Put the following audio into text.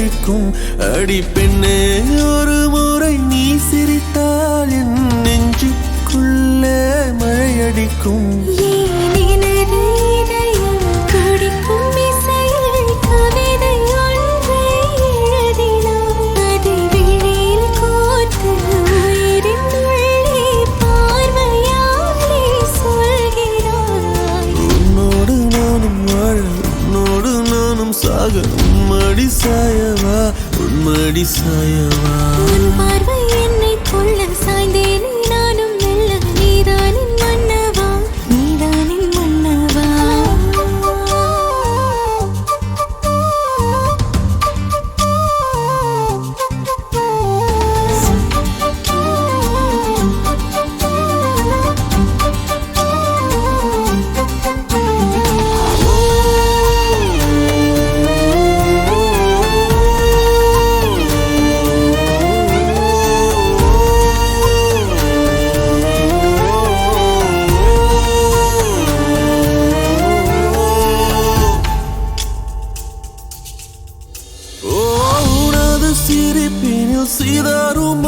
அடிக்கும். அடி பெண்ணே, ஒரு முறை நீ சிரித்தால் என் நெஞ்சுக்குள்ளே மழையடிக்கும். சாக உம்மடி சாயவா, உன்மடி சாயவா. உன் பார்வை என்னை கொள்ள சாய்ந்தேனே நானும் மெல்ல. நீதானின் மன்னவா, நீதானின் மன்னவா. சிரிப்பினில் சீதாரும்